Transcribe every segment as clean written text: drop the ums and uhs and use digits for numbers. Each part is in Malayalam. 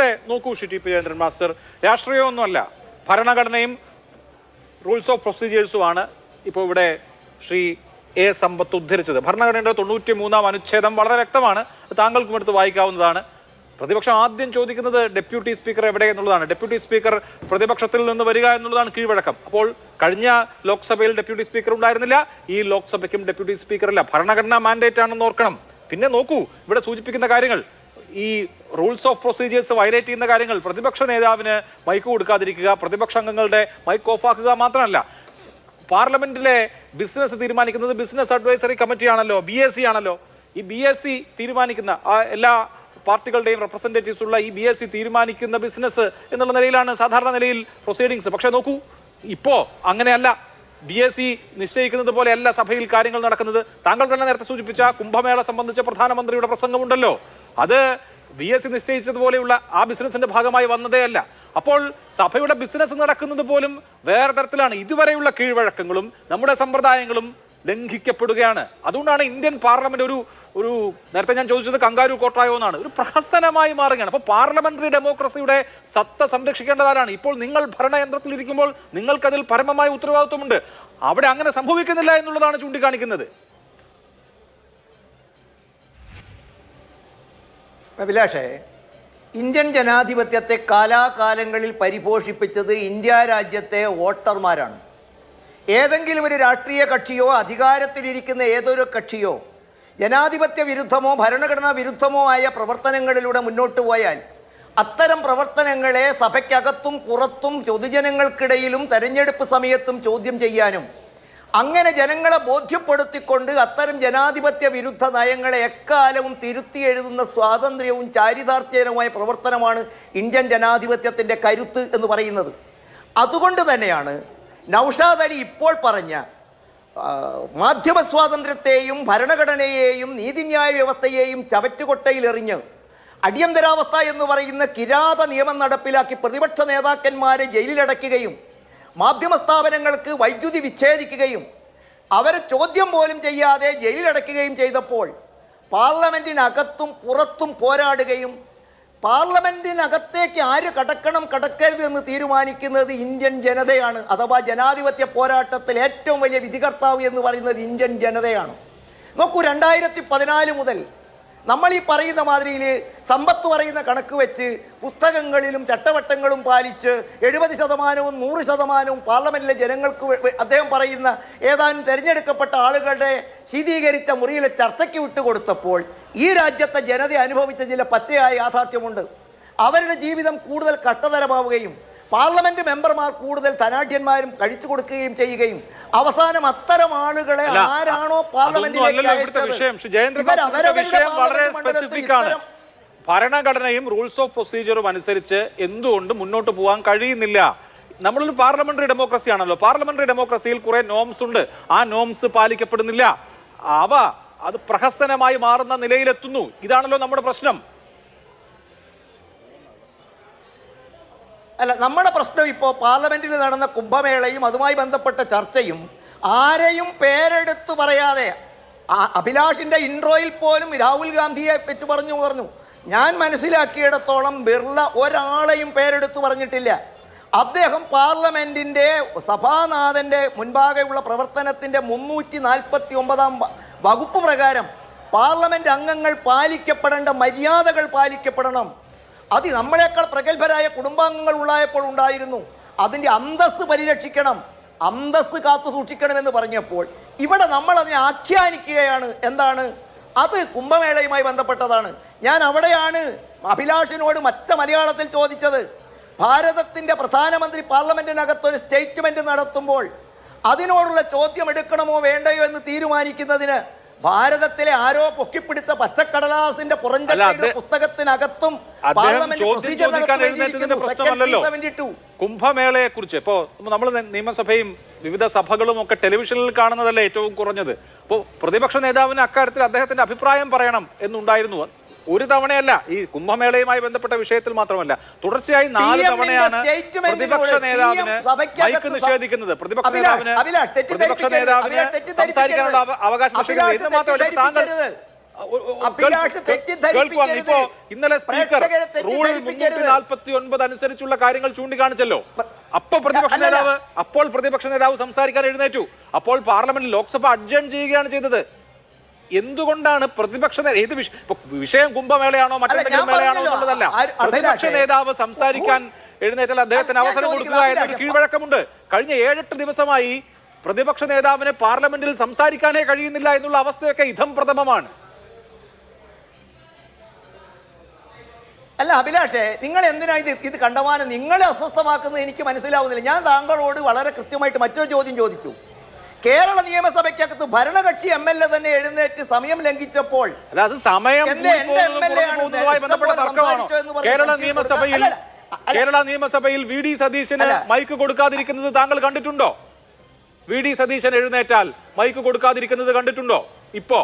ഇവിടെ നോക്കൂ ടി പി ജയചന്ദ്രൻ മാസ്റ്റർ, രാഷ്ട്രീയമൊന്നുമല്ല, ഭരണഘടനയും റൂൾസ് ഓഫ് പ്രൊസീജിയേഴ്സുമാണ് ഇപ്പോൾ ഇവിടെ ശ്രീ എ സമ്പത്ത് ഉദ്ധരിച്ചത്. ഭരണഘടനയുടെ 93-ാം അനുച്ഛേദം വളരെ വ്യക്തമാണ്, താങ്കൾക്കും എടുത്ത് വായിക്കാവുന്നതാണ്. പ്രതിപക്ഷം ആദ്യം ചോദിക്കുന്നത് ഡെപ്യൂട്ടി സ്പീക്കർ എവിടെ എന്നുള്ളതാണ്. ഡെപ്യൂട്ടി സ്പീക്കർ പ്രതിപക്ഷത്തിൽ നിന്ന് വരിക എന്നുള്ളതാണ് കീഴ്വഴക്കം. അപ്പോൾ കഴിഞ്ഞ ലോക്സഭയിൽ ഡെപ്യൂട്ടി സ്പീക്കർ ഉണ്ടായിരുന്നില്ല, ഈ ലോക്സഭയ്ക്കും ഡെപ്യൂട്ടി സ്പീക്കറില്ല. ഭരണഘടനാ മാൻഡേറ്റ് ആണെന്ന് ഓർക്കണം. പിന്നെ നോക്കൂ, ഇവിടെ സൂചിപ്പിക്കുന്ന കാര്യങ്ങൾ, ഈ റൂൾസ് ഓഫ് പ്രൊസീജിയേഴ്സ് വയലേറ്റ് ചെയ്യുന്ന കാര്യങ്ങൾ, പ്രതിപക്ഷ നേതാവിന് മൈക്ക് കൊടുക്കാതിരിക്കുക, പ്രതിപക്ഷ അംഗങ്ങളുടെ മൈക്ക് ഓഫാക്കുക മാത്രമല്ല, പാർലമെന്റിലെ ബിസിനസ് തീരുമാനിക്കുന്നത് ബിസിനസ് അഡ്വൈസറി കമ്മിറ്റി ആണല്ലോ, BSc ആണല്ലോ. ഈ BSc തീരുമാനിക്കുന്ന എല്ലാ പാർട്ടികളുടെയും റെപ്രസെന്റേറ്റീവ്സ് ഉള്ള ഈ BSc തീരുമാനിക്കുന്ന ബിസിനസ് എന്നുള്ള നിലയിലാണ് സാധാരണ നിലയിൽ പ്രൊസീഡിങ്സ്. പക്ഷെ നോക്കൂ, ഇപ്പോ അങ്ങനെയല്ല. BSc നിശ്ചയിക്കുന്നത് പോലെയല്ല സഭയിൽ കാര്യങ്ങൾ നടക്കുന്നത്. താങ്കൾ തന്നെ നേരത്തെ സൂചിപ്പിച്ച കുംഭമേള സംബന്ധിച്ച പ്രധാനമന്ത്രിയുടെ പ്രസംഗമുണ്ടല്ലോ, അത് BSc നിശ്ചയിച്ചതുപോലെയുള്ള ആ ബിസിനസിന്റെ ഭാഗമായി വന്നതേ അല്ല. അപ്പോൾ സഭയുടെ ബിസിനസ് നടക്കുന്നത് പോലും വേറെ തരത്തിലാണ്. ഇതുവരെയുള്ള കീഴ്വഴക്കങ്ങളും നമ്മുടെ സമ്പ്രദായങ്ങളും ലംഘിക്കപ്പെടുകയാണ്. അതുകൊണ്ടാണ് ഇന്ത്യൻ പാർലമെന്റ് ഒരു നേരത്തെ ഞാൻ ചോദിച്ചത് കങ്കാരു കോട്ടായോ എന്നാണ്, ഒരു പ്രഹസനമായി മാറുകയാണ്. അപ്പോൾ പാർലമെന്ററി ഡെമോക്രസിയുടെ സത്ത സംരക്ഷിക്കേണ്ടതാണ്. ഇപ്പോൾ നിങ്ങൾ ഭരണയന്ത്രത്തിൽ ഇരിക്കുമ്പോൾ നിങ്ങൾക്കതിൽ പരമമായ ഉത്തരവാദിത്വമുണ്ട്. അവിടെ അങ്ങനെ സംഭവിക്കുന്നില്ല എന്നുള്ളതാണ് ചൂണ്ടിക്കാണിക്കുന്നത്. അഭിലാഷേ, ഇന്ത്യൻ ജനാധിപത്യത്തെ കാലാകാലങ്ങളിൽ പരിപോഷിപ്പിച്ചത് ഇന്ത്യ രാജ്യത്തെ വോട്ടർമാരാണ്. ഏതെങ്കിലും ഒരു രാഷ്ട്രീയ കക്ഷിയോ അധികാരത്തിലിരിക്കുന്ന ഏതൊരു കക്ഷിയോ ജനാധിപത്യ വിരുദ്ധമോ ഭരണഘടനാ വിരുദ്ധമോ ആയ പ്രവർത്തനങ്ങളിലൂടെ മുന്നോട്ട് പോയാൽ അത്തരം പ്രവർത്തനങ്ങളെ സഭയ്ക്കകത്തും പുറത്തും പൊതുജനങ്ങൾക്കിടയിലും തെരഞ്ഞെടുപ്പ് സമയത്തും ചോദ്യം ചെയ്യാനും അങ്ങനെ ജനങ്ങളെ ബോധ്യപ്പെടുത്തിക്കൊണ്ട് അത്തരം ജനാധിപത്യ വിരുദ്ധ നയങ്ങളെ എക്കാലവും തിരുത്തി എഴുതുന്ന സ്വാതന്ത്ര്യവും ചാരിതാർത്ഥ്യവുമായ പ്രവർത്തനമാണ് ഇന്ത്യൻ ജനാധിപത്യത്തിൻ്റെ കരുത്ത് എന്ന് പറയുന്നത്. അതുകൊണ്ട് തന്നെയാണ് നൗഷാദ് അലി ഇപ്പോൾ പറഞ്ഞ മാധ്യമ സ്വാതന്ത്ര്യത്തെയും ഭരണഘടനയെയും നീതിന്യായ വ്യവസ്ഥയെയും ചവറ്റുകൊട്ടയിലെറിഞ്ഞ് അടിയന്തരാവസ്ഥ എന്ന് പറയുന്ന കിരാത നിയമം നടപ്പിലാക്കി പ്രതിപക്ഷ നേതാക്കന്മാരെ ജയിലിലടയ്ക്കുകയും മാധ്യമ സ്ഥാപനങ്ങൾക്ക് വൈദ്യുതി വിച്ഛേദിക്കുകയും അവരെ ചോദ്യം പോലും ചെയ്യാതെ ജയിലിലടയ്ക്കുകയും ചെയ്തപ്പോൾ പാർലമെൻറ്റിനകത്തും പുറത്തും പോരാടുകയും പാർലമെൻറ്റിനകത്തേക്ക് ആര് കടക്കരുത് എന്ന് തീരുമാനിക്കുന്നത് ഇന്ത്യൻ ജനതയാണ്. അഥവാ ജനാധിപത്യ പോരാട്ടത്തിൽ ഏറ്റവും വലിയ വിധികർത്താവ് എന്ന് പറയുന്നത് ഇന്ത്യൻ ജനതയാണ്. നോക്കൂ, 2014 മുതൽ നമ്മൾ ഈ പറയുന്ന മാതിരിയിൽ സമ്പത്ത് പറയുന്ന കണക്ക് വെച്ച് പുസ്തകങ്ങളിലും ചട്ടവട്ടങ്ങളും പാലിച്ച് 70%-വും 100%-വും പാർലമെൻറ്റിലെ ജനങ്ങൾക്ക് അദ്ദേഹം പറയുന്ന ഏതാനും തിരഞ്ഞെടുക്കപ്പെട്ട ആളുകളുടെ ശീതീകരിച്ച മുറിയിലെ ചർച്ചയ്ക്ക് വിട്ടുകൊടുത്തപ്പോൾ ഈ രാജ്യത്തെ ജനത അനുഭവിച്ച ചില പച്ചയായ യാഥാർത്ഥ്യമുണ്ട്. അവരുടെ ജീവിതം കൂടുതൽ കഷ്ടതരമാവുകയും പാർലമെന്റ് മെമ്പർമാർ കൂടുതൽ ധനാഢ്യന്മാരും കഴിച്ചു കൊടുക്കുകയും ചെയ്യുകയും അവസാനം അത്തരം ആളുകളെ ആരാണോ പാർലമെന്റിലേക്ക് ഭരണഘടനയും റൂൾസ് ഓഫ് പ്രൊസീജിയറും അനുസരിച്ച് എന്തുകൊണ്ട് മുന്നോട്ട് പോകാൻ കഴിയുന്നില്ല? നമ്മളൊരു പാർലമെന്ററി ഡെമോക്രസി ആണല്ലോ. പാർലമെന്ററി ഡെമോക്രസിയിൽ കുറെ നോംസ് ഉണ്ട്, ആ നോംസ് പാലിക്കപ്പെടുന്നില്ല. അത് പ്രഹസനമായി മാറുന്ന നിലയിലെത്തുന്നു. ഇതാണല്ലോ നമ്മുടെ പ്രശ്നം. അല്ല, നമ്മുടെ പ്രശ്നം ഇപ്പോൾ പാർലമെന്റിൽ നടന്ന കുംഭമേളയും അതുമായി ബന്ധപ്പെട്ട ചർച്ചയും ആരെയും പേരെടുത്ത് പറയാതെ, അഭിലാഷിന്റെ ഇൻട്രോയിൽ പോലും രാഹുൽ ഗാന്ധിയെ വെച്ച് പറഞ്ഞു. ഞാൻ മനസ്സിലാക്കിയിടത്തോളം ബിർള ഒരാളെയും പേരെടുത്ത് പറഞ്ഞിട്ടില്ല. അദ്ദേഹം പാർലമെന്റിന്റെ സഭാനാഥന്റെ മുൻപാകെയുള്ള പ്രവർത്തനത്തിന്റെ 349-ാം വകുപ്പ് പ്രകാരം പാർലമെന്റ് അംഗങ്ങൾ പാലിക്കപ്പെടേണ്ട മര്യാദകൾ പാലിക്കപ്പെടണം. അത് നമ്മളെക്കാൾ പ്രഗത്ഭരായ കുടുംബാംഗങ്ങൾ ഉണ്ടായപ്പോൾ ഉണ്ടായിരുന്നു. അതിൻ്റെ അന്തസ്സ് പരിരക്ഷിക്കണം, അന്തസ്സ് കാത്തു സൂക്ഷിക്കണമെന്ന് പറഞ്ഞപ്പോൾ ഇവിടെ നമ്മൾ അതിനെ ആഖ്യാനിക്കുകയാണ്. എന്താണ് അത്? കുംഭമേളയുമായി ബന്ധപ്പെട്ടതാണ്. ഞാൻ അവിടെയാണ് അഭിലാഷിനോട് മലയാളത്തിൽ ചോദിച്ചത്. ഭാരതത്തിൻ്റെ പ്രധാനമന്ത്രി പാർലമെന്റിനകത്തൊരു സ്റ്റേറ്റ്മെന്റ് നടത്തുമ്പോൾ അതിനോടുള്ള ചോദ്യം എടുക്കണമോ വേണ്ടയോ എന്ന് തീരുമാനിക്കുന്നതിന് ഭാരതത്തിലെ ആരോ പൊക്കിപ്പിടുത്ത പച്ചക്കടലാസിന്റെ പുറംചട്ടയുടെ പുസ്തകത്തിനകത്തും കുംഭമേളയെ കുറിച്ച് ഇപ്പോ നമ്മൾ നിയമസഭയും വിവിധ സഭകളും ഒക്കെ ടെലിവിഷനിൽ കാണുന്നതല്ലേ ഏറ്റവും കുറഞ്ഞത്. അപ്പോൾ പ്രതിപക്ഷ നേതാവിന് അക്കാര്യത്തിൽ അദ്ദേഹത്തിന്റെ അഭിപ്രായം പറയണം എന്നുണ്ടായിരുന്നു. ഒരു തവണയല്ല, ഈ കുംഭമേളയുമായി ബന്ധപ്പെട്ട വിഷയത്തിൽ മാത്രമല്ല, തുടർച്ചയായി 4 തവണയാണ് പ്രതിപക്ഷ നേതാവിന് മൈക്ക് നിഷേധിക്കുന്നത്. പ്രതിപക്ഷ നേതാവിന് സംസാരിക്കാനുള്ള അവകാശം നിഷേധിക്കുന്നത്. മാത്രമല്ല അഭിലാഷ് തെറ്റിദ്ധരിപ്പിക്കരുത്. ഇപ്പോ ഇന്നലെ സ്പീക്കർ പ്രേക്ഷകരെ റൂൾ തെറ്റിദ്ധരിപ്പിക്കരുത്. 349 അനുസരിച്ചുള്ള കാര്യങ്ങൾ ചൂണ്ടിക്കാണിച്ചല്ലോ. അപ്പോൾ പ്രതിപക്ഷ നേതാവ് സംസാരിക്കാൻ എഴുന്നേറ്റു. അപ്പോൾ പാർലമെന്റിൽ ലോക്സഭ അഡ്ജേൺ ചെയ്യുകയാണ് ചെയ്തത്. എന്തുകൊണ്ടാണ് ഏത് വിഷയം കുംഭമേളയാണോ മറ്റെന്തെങ്കിലും മേളയാണോ എന്നുള്ളതല്ല, പ്രതിപക്ഷ നേതാവ് സംസാരിക്കാൻ എഴുന്നേറ്റാൽ അദ്ദേഹത്തിന് അവസരം കൊടുക്കുക എന്നൊരു കീഴ്വഴക്കമുണ്ട്. കഴിഞ്ഞ 7-8 ദിവസമായി പ്രതിപക്ഷ നേതാവിന് പാർലമെന്റിൽ സംസാരിക്കാനേ കഴിയുന്നില്ല എന്നുള്ള അവസ്ഥയൊക്കെ ഇതം പ്രഥമമാണ്. അല്ല അഭിലാഷേ, നിങ്ങൾ എന്തിനാ ഇത് കണ്ടമാനം നിങ്ങളെ അസ്വസ്ഥമാക്കുന്നത് എനിക്ക് മനസ്സിലാവുന്നില്ല. ഞാൻ താങ്കളോട് വളരെ കൃത്യമായിട്ട് മറ്റൊരു ചോദ്യം ചോദിച്ചു. കേരള നിയമസഭയ്ക്കകത്ത് ഭരണകക്ഷി MLA തന്നെ എഴുന്നേറ്റ് സമയം ലംഘിച്ചപ്പോൾ കേരള നിയമസഭയിൽ VD സതീശന് മൈക്ക് കൊടുക്കാതിരിക്കുന്നത് താങ്കൾ കണ്ടിട്ടുണ്ടോ? VD സതീശൻ എഴുന്നേറ്റാൽ മൈക്ക് കൊടുക്കാതിരിക്കുന്നത് കണ്ടിട്ടുണ്ടോ? ഇപ്പോ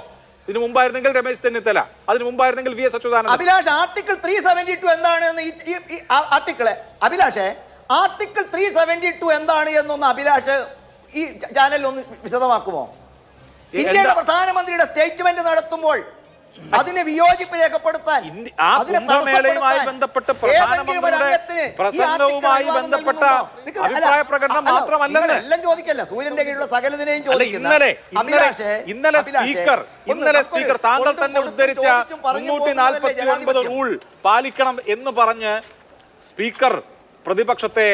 ഇതിനു മുമ്പായിരുന്നെങ്കിൽ രമേശ് ചെന്നിത്തല, അതിനു മുമ്പായിരുന്നെങ്കിൽ VS അച്യുതാനന്ദൻ. അഭിലാഷ്, ആർട്ടിക്കിൾ 372 എന്താണെന്ന് ഈ ആർട്ടിക്കിള് അഭിലാഷേ, ആർട്ടിക്കിൾ 372 എന്താണ് എന്നൊന്ന് അഭിലാഷ് ഈ ചാനലിൽ ഒന്ന് വിശദമാക്കുമോ? ഇന്ത്യയുടെ പ്രധാനമന്ത്രിയുടെ സ്റ്റേറ്റ്മെന്റ് നടത്തുമ്പോൾ അതിനെ വിയോജിപ്പ് രേഖപ്പെടുത്താൻ, കുംഭമേളയുമായി ബന്ധപ്പെട്ട് പ്രധാനമന്ത്രിയുടെ പ്രസംഗവുമായി ബന്ധപ്പെട്ട അഭിപ്രായ പ്രകടനം മാത്രമല്ലെന്ന് എല്ലാം ചോദിക്കല്ല, സൂര്യന്റെ കീഴിലുള്ള സകലതിനെയും ചോദിക്കുന്നത്. ഇന്നലെ സ്പീക്കർ താങ്കൾ തന്നെ ഉദ്ധരിച്ച 349 റൂൾ പാലിക്കണം എന്ന് പറഞ്ഞ് സ്പീക്കർ പ്രതിപക്ഷത്തെ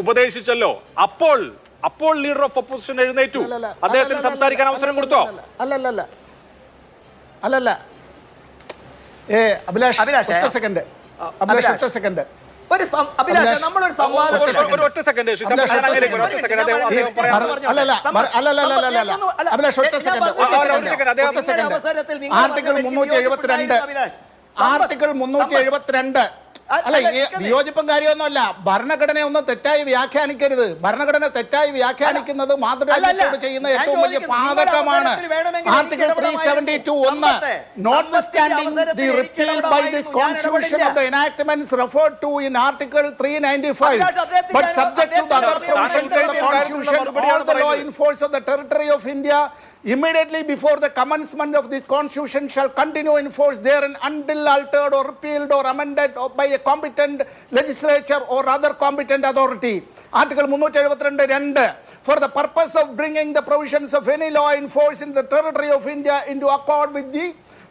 ഉപദേശിച്ചല്ലോ. അപ്പോൾ ലീഡർ ഓഫ് ഒപ്പോസിഷൻ എഴുന്നേറ്റു, അദ്ദേഹത്തിന് സംസാരിക്കാൻ അവസരം കൊടുത്തോ? അല്ലല്ല അഭിലാഷ് ഒറ്റ സെക്കൻഡ് നമ്മളൊരു സംവാദത്തിൽ ഒറ്റ സെക്കൻഡ് ആർട്ടിക്കിൾ 372 അല്ല, ഈ വിയോജിപ്പും കാര്യമൊന്നുമല്ല. ഭരണഘടന ഒന്നും തെറ്റായി വ്യാഖ്യാനിക്കരുത്. ഭരണഘടന തെറ്റായി വ്യാഖ്യാനിക്കുന്നത് മാതൃരാജ്യത്തോട് ചെയ്യുന്ന ഏറ്റവും വലിയ പാതകമാണ്. Article 372 1 notwithstanding the repeal by this constitution of the enactments referred to in article 395 but subject to the other provisions of the constitution, all the law in force of the territory of India immediately before the commencement of this constitution shall continue in force therein until altered or repealed or amended by a competent legislature or other competent authority. Article 372 for the purpose of bringing the provisions of any law in force in the territory of India into accord with the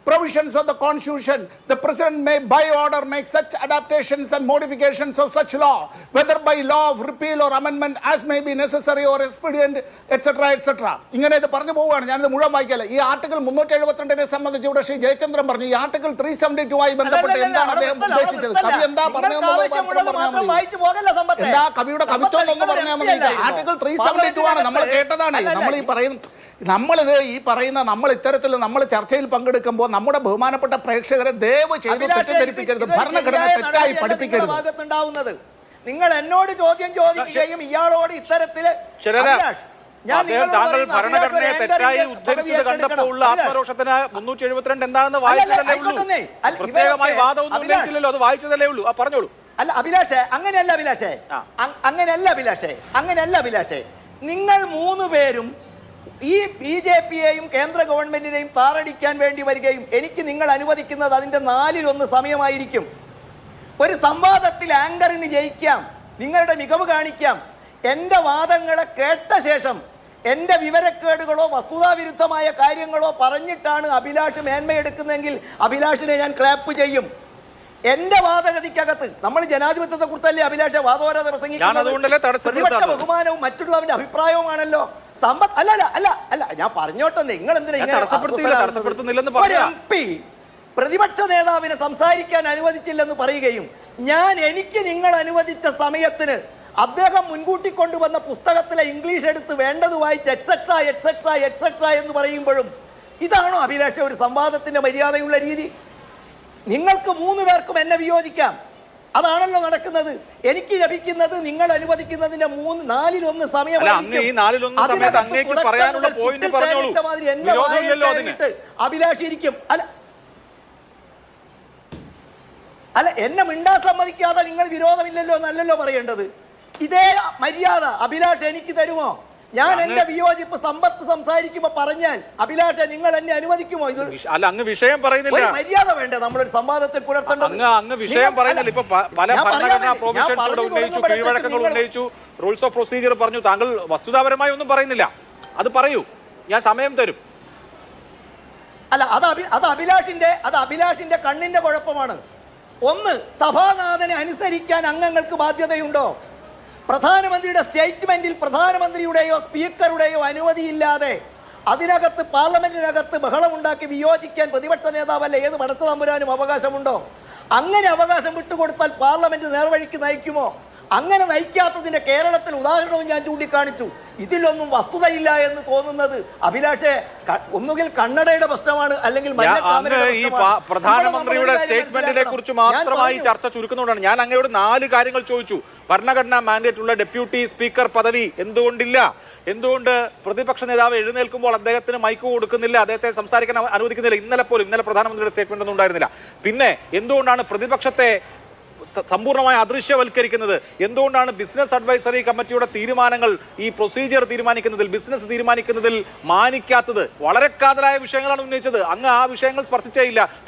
provisions of the constitution, the president may by order make such adaptations and modifications of such law, whether by law of repeal or amendment as may be necessary or expedient, etc. ഇങ്ങനെ ഇത് പറഞ്ഞു പോവുകയാണ്. ഞാനിത് മുഴുവൻ വായിക്കല്ല. ഈ ആർട്ടിക്കിൾ 372 സംബന്ധിച്ച് ഇവിടെ ശ്രീ ജയചന്ദ്രൻ പറഞ്ഞു. ഈ ആർട്ടിക്കിൾ 372 ആയി ബന്ധപ്പെട്ട് എന്താണ് അദ്ദേഹം ഉദ്ദേശിച്ചത്? കവി എന്താ പറഞ്ഞതെന്ന് എന്താ കവിയുടെ കവിത്വം എന്ന് പറഞ്ഞാൽ മതി. ആർട്ടിക്കിൾ 372 ആണ് നമ്മൾ കേട്ടതാണ്. നമ്മൾ ഈ ഇത്തരത്തിൽ നമ്മൾ ചർച്ചയിൽ പങ്കെടുക്കുമ്പോൾ നമ്മുടെ ബഹുമാനപ്പെട്ട പ്രേക്ഷകരെ ദയവ് ചെയ്ത് തെറ്റിദ്ധരിപ്പിക്കരുത്. ഭരണഘടന തെറ്റായി പഠിപ്പിക്കരുത്. നിങ്ങൾ എന്നോട് ചോദ്യം ചോദിക്കുകയും ഇയാളോട് ഇത്തരത്തില് താങ്കൾ ഭരണഘടനയെ തെറ്റായി ഉദ്ധരിച്ചത് കണ്ടപ്പോൾ ഉള്ള ആത്മരോഷത്തിന് 372 എന്താണെന്ന് വായിച്ചതല്ലേ ഉള്ളൂ. പ്രത്യേകമായി വാദമൊന്നും ഇല്ലല്ലോ, അത് വായിച്ചതല്ലേ ഉള്ളൂ. പറഞ്ഞോളൂ. അല്ല അഭിലാഷേ, അങ്ങനെയല്ല അഭിലാഷേ. നിങ്ങൾ 3 പേരും ഈ BJPയെയും കേന്ദ്ര ഗവൺമെന്റിനെയും താറടിക്കാൻ വേണ്ടി വരികയും എനിക്ക് നിങ്ങൾ അനുവദിക്കുന്നത് അതിൻ്റെ 4-1 സമയമായിരിക്കും. ഒരു സംവാദത്തിൽ ആങ്കറിന് ജയിക്കാം, നിങ്ങളുടെ മികവ് കാണിക്കാം. എൻ്റെ വാദങ്ങളെ കേട്ട ശേഷം എൻ്റെ വിവരക്കേടുകളോ വസ്തുതാവിരുദ്ധമായ കാര്യങ്ങളോ പറഞ്ഞിട്ടാണ് അഭിലാഷ് മേന്മയെടുക്കുന്നതെങ്കിൽ അഭിലാഷിനെ ഞാൻ ക്ലാപ്പ് ചെയ്യും. എന്റെ വാദഗതിക്കകത്ത് നമ്മൾ ജനാധിപത്യത്തെ കുറിച്ചല്ലേ അഭിലാഷ വാദോരാതെ പ്രസംഗിക്കുന്നത്? പ്രതിപക്ഷ ബഹുമാനവും മറ്റുള്ളവന്റെ അഭിപ്രായവുമാണല്ലോ സമ്പത്ത്. അല്ല ഞാൻ പറഞ്ഞോട്ടെ, നിങ്ങൾ എന്തിനാ ഇങ്ങനെ? ഒരു MP പ്രതിപക്ഷ നേതാവിനെ സംസാരിക്കാൻ അനുവദിച്ചില്ലെന്ന് പറയുകയും എനിക്ക് നിങ്ങൾ അനുവദിച്ച സമയത്തിന് അദ്ദേഹം മുൻകൂട്ടി കൊണ്ടുവന്ന പുസ്തകത്തിലെ ഇംഗ്ലീഷ് എടുത്ത് വേണ്ടത് വായിച്ച് എക്സെട്രാ എന്ന് പറയുമ്പോഴും ഇതാണോ അഭിലാഷ ഒരു സംവാദത്തിന്റെ മര്യാദയുള്ള രീതി? നിങ്ങൾക്ക് 3 പേർക്കും എന്നെ വിയോജിക്കാം, അതാണല്ലോ നടക്കുന്നത്. എനിക്ക് ലഭിക്കുന്നത് നിങ്ങൾ അനുവദിക്കുന്നതിന്റെ 4-1 സമയമായിരിക്കും. അഭിലാഷിരിക്കും. അല്ല എന്നെ മിണ്ടാൻ സമ്മതിക്കാതെ നിങ്ങൾ വിരോധമില്ലല്ലോ എന്നല്ലല്ലോ പറയേണ്ടത്. ഇതേ മര്യാദ അഭിലാഷ് എനിക്ക് തരുമോ? ഞാൻ എന്റെ വിയോജിപ്പ് സമ്പത്ത് സംസാരിക്കുമ്പോ പറഞ്ഞാൽ അഭിലാഷ നിങ്ങൾ എന്നെ അനുവദിക്കുമോ? ഇത് അല്ല, അങ്ങ് വിഷയം പറയുന്നില്ല. ഒരു മര്യാദ വേണ്ടേ നമ്മളൊരു സംവാദത്തിൽ പുലർത്തേണ്ടത്? അങ്ങ് വിഷയം പറയുന്നില്ല. ഇപ്പൊ പല ഭരണഘടനാ പ്രൊവിഷൻസ് ഉന്നയിച്ചു, കീഴ്വഴക്കങ്ങൾ ഉന്നയിച്ചു, റൂൾസ് ഓഫ് പ്രൊസീജിയർ പറഞ്ഞു. താങ്കൾ വസ്തുതാപരമായി ഒന്നും പറയുന്നില്ല. അത് പറയൂ, ഞാൻ സമയം തരും. അല്ല, അത് അഭിലാഷിന്റെ കണ്ണിന്റെ കുഴപ്പമാണ്. ഒന്ന്, സഭാനാഥനെ അനുസരിക്കാൻ അംഗങ്ങൾക്ക് ബാധ്യതയുണ്ടോ? പ്രധാനമന്ത്രിയുടെ സ്റ്റേറ്റ്മെന്റിൽ പ്രധാനമന്ത്രിയുടെയോ സ്പീക്കറുടെയോ അനുമതിയില്ലാതെ അതിനകത്ത് പാർലമെന്റിനകത്ത് ബഹളമുണ്ടാക്കി വിയോജിക്കാൻ പ്രതിപക്ഷ നേതാവല്ല ഏത് പടച്ച തമ്പുരാനും അവകാശമുണ്ടോ? അങ്ങനെ അവകാശം വിട്ടുകൊടുത്താൽ പാർലമെന്റ് നേർവഴിക്ക് നയിക്കുമോ? അങ്ങനെ നയിക്കാത്തതിന്റെ കേരളത്തിൽ ഉദാഹരണവും ഞാൻ ചൂണ്ടിക്കാണിച്ചു. ഇതിലൊന്നും വസ്തുതയില്ല എന്ന് തോന്നുന്നത് അഭിലാഷെ ഒന്നുകിൽ കണ്ണടയുടെ പ്രശ്നമാണ്, അല്ലെങ്കിൽ പ്രധാനമന്ത്രിയുടെ സ്റ്റേറ്റ്മെന്റിനെ കുറിച്ച് മാത്രമായി ചർച്ച ചുരുക്കുന്നതുകൊണ്ടാണ് ഞാൻ അങ്ങയോട് 4 കാര്യങ്ങൾ ചോദിച്ചു. ഭരണഘടനാ മാൻഡേറ്റ് ഉള്ള ഡെപ്യൂട്ടി സ്പീക്കർ പദവി എന്തുകൊണ്ടില്ല? എന്തുകൊണ്ട് പ്രതിപക്ഷ നേതാവ് എഴുന്നേൽക്കുമ്പോൾ അദ്ദേഹത്തിന് മൈക്ക് കൊടുക്കുന്നില്ല, അദ്ദേഹത്തെ സംസാരിക്കാൻ അനുവദിക്കുന്നില്ല? ഇന്നലെ പ്രധാനമന്ത്രിയുടെ സ്റ്റേറ്റ്മെന്റ് ഒന്നും ഉണ്ടായിരുന്നില്ല. പിന്നെ എന്തുകൊണ്ടാണ് പ്രതിപക്ഷത്തെ സമ്പൂർണ്ണമായി അദൃശ്യവൽക്കരിക്കുന്നത്? എന്തുകൊണ്ടാണ് ബിസിനസ് അഡ്വൈസറി കമ്മിറ്റിയുടെ തീരുമാനങ്ങൾ, ഈ പ്രൊസീജിയർ തീരുമാനിക്കുന്നതിൽ, ബിസിനസ് തീരുമാനിക്കുന്നതിൽ മാനിക്കാത്തത്? വളരെ കാതലായ വിഷയങ്ങളാണ് ഉന്നയിച്ചത്. അങ്ങ് ആ വിഷയങ്ങൾ സ്പർശിച്ചേയില്ല.